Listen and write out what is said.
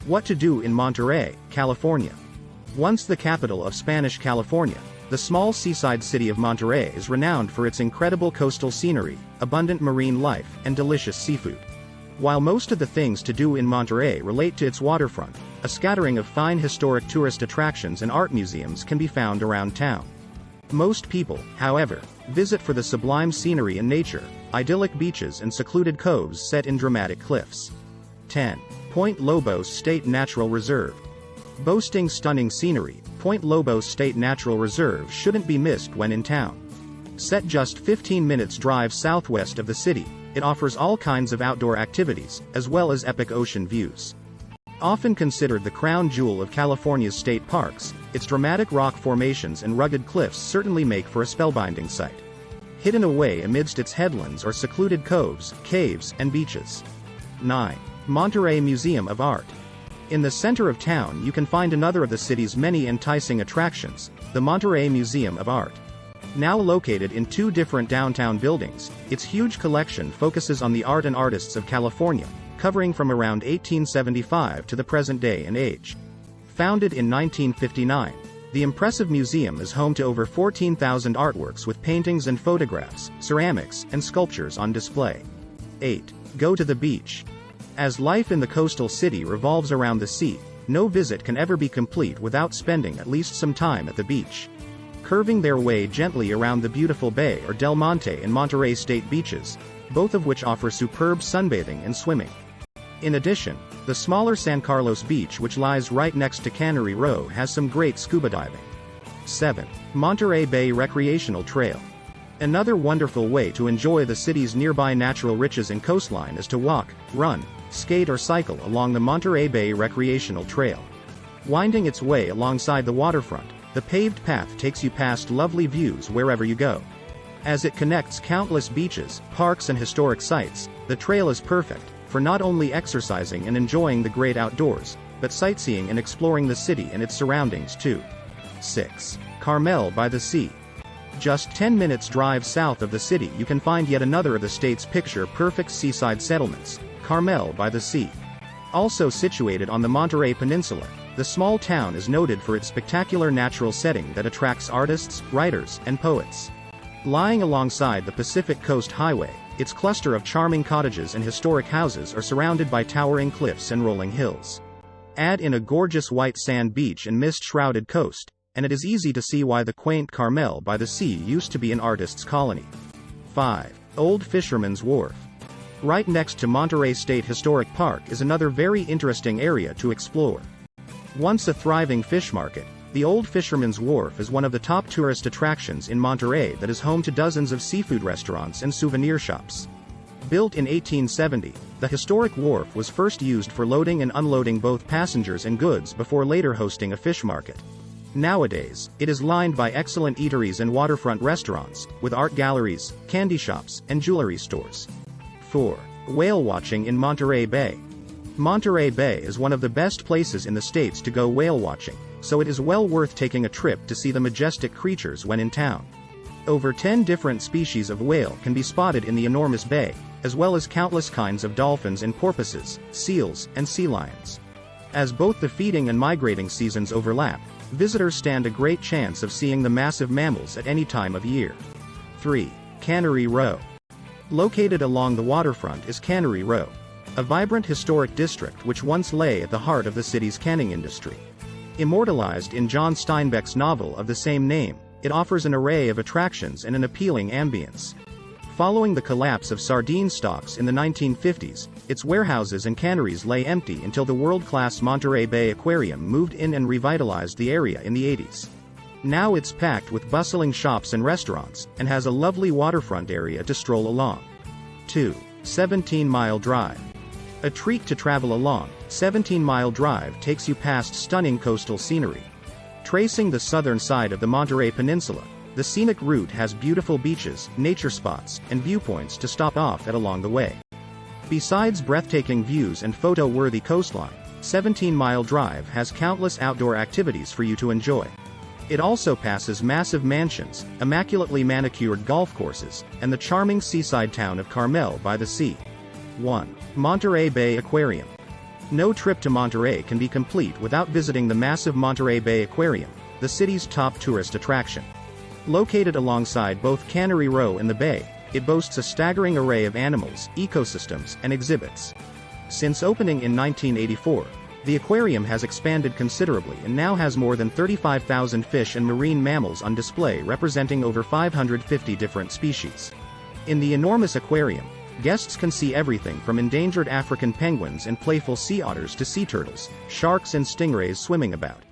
What to do in Monterey, California. Once the capital of Spanish California, the small seaside city of Monterey is renowned for its incredible coastal scenery, abundant marine life, and delicious seafood. While most of the things to do in Monterey relate to its waterfront, a scattering of fine historic tourist attractions and art museums can be found around town. Most people, however, visit for the sublime scenery and nature, idyllic beaches and secluded coves set in dramatic cliffs. 10. Point Lobos State Natural Reserve. Boasting stunning scenery, Point Lobos State Natural Reserve shouldn't be missed when in town. Set just 15 minutes drive southwest of the city, it offers all kinds of outdoor activities, as well as epic ocean views. Often considered the crown jewel of California's state parks, its dramatic rock formations and rugged cliffs certainly make for a spellbinding sight. Hidden away amidst its headlands are secluded coves, caves, and beaches. 9. Monterey Museum of Art. In the center of town you can find another of the city's many enticing attractions, the Monterey Museum of Art. Now located in two different downtown buildings, its huge collection focuses on the art and artists of California, covering from around 1875 to the present day and age. Founded in 1959, the impressive museum is home to over 14,000 artworks with paintings and photographs, ceramics, and sculptures on display. 8. Go to the beach. As life in the coastal city revolves around the sea, no visit can ever be complete without spending at least some time at the beach. Curving their way gently around the beautiful Bay or Del Monte and Monterey State beaches, both of which offer superb sunbathing and swimming. In addition, the smaller San Carlos Beach, which lies right next to Cannery Row, has some great scuba diving. 7. Monterey Bay Recreational Trail. Another wonderful way to enjoy the city's nearby natural riches and coastline is to walk, run, skate or cycle along the Monterey Bay Recreational Trail. Winding its way alongside the waterfront, the paved path takes you past lovely views wherever you go. As it connects countless beaches, parks and historic sites, the trail is perfect for not only exercising and enjoying the great outdoors, but sightseeing and exploring the city and its surroundings too. 6. Carmel by the Sea. Just 10 minutes drive south of the city you can find yet another of the state's picture-perfect seaside settlements, Carmel by the Sea. Also situated on the Monterey Peninsula, the small town is noted for its spectacular natural setting that attracts artists, writers, and poets. Lying alongside the Pacific Coast Highway, its cluster of charming cottages and historic houses are surrounded by towering cliffs and rolling hills. Add in a gorgeous white sand beach and mist-shrouded coast, and it is easy to see why the quaint Carmel by the Sea used to be an artist's colony. 5. Old Fisherman's Wharf. Right next to Monterey State Historic Park is another very interesting area to explore. Once a thriving fish market, the Old Fisherman's Wharf is one of the top tourist attractions in Monterey that is home to dozens of seafood restaurants and souvenir shops. Built in 1870, the historic wharf was first used for loading and unloading both passengers and goods before later hosting a fish market. Nowadays, it is lined by excellent eateries and waterfront restaurants, with art galleries, candy shops, and jewelry stores. 4. Whale watching in Monterey Bay. Monterey Bay is one of the best places in the States to go whale watching, so it is well worth taking a trip to see the majestic creatures when in town. Over 10 different species of whale can be spotted in the enormous bay, as well as countless kinds of dolphins and porpoises, seals, and sea lions. As both the feeding and migrating seasons overlap, visitors stand a great chance of seeing the massive mammals at any time of year. 3. Cannery Row. Located along the waterfront is Cannery Row, a vibrant historic district which once lay at the heart of the city's canning industry. Immortalized in John Steinbeck's novel of the same name, it offers an array of attractions and an appealing ambience. Following the collapse of sardine stocks in the 1950s, its warehouses and canneries lay empty until the world-class Monterey Bay Aquarium moved in and revitalized the area in the 80s. Now it's packed with bustling shops and restaurants, and has a lovely waterfront area to stroll along. 2. 17-Mile Drive. A treat to travel along, 17-Mile Drive takes you past stunning coastal scenery. Tracing the southern side of the Monterey Peninsula, the scenic route has beautiful beaches, nature spots, and viewpoints to stop off at along the way. Besides breathtaking views and photo-worthy coastline, 17-Mile Drive has countless outdoor activities for you to enjoy. It also passes massive mansions, immaculately manicured golf courses, and the charming seaside town of Carmel by the Sea. 1. Monterey Bay Aquarium. No trip to Monterey can be complete without visiting the massive Monterey Bay Aquarium, the city's top tourist attraction. Located alongside both Cannery Row and the bay, it boasts a staggering array of animals, ecosystems, and exhibits. Since opening in 1984, the aquarium has expanded considerably and now has more than 35,000 fish and marine mammals on display representing over 550 different species. In the enormous aquarium, guests can see everything from endangered African penguins and playful sea otters to sea turtles, sharks and stingrays swimming about.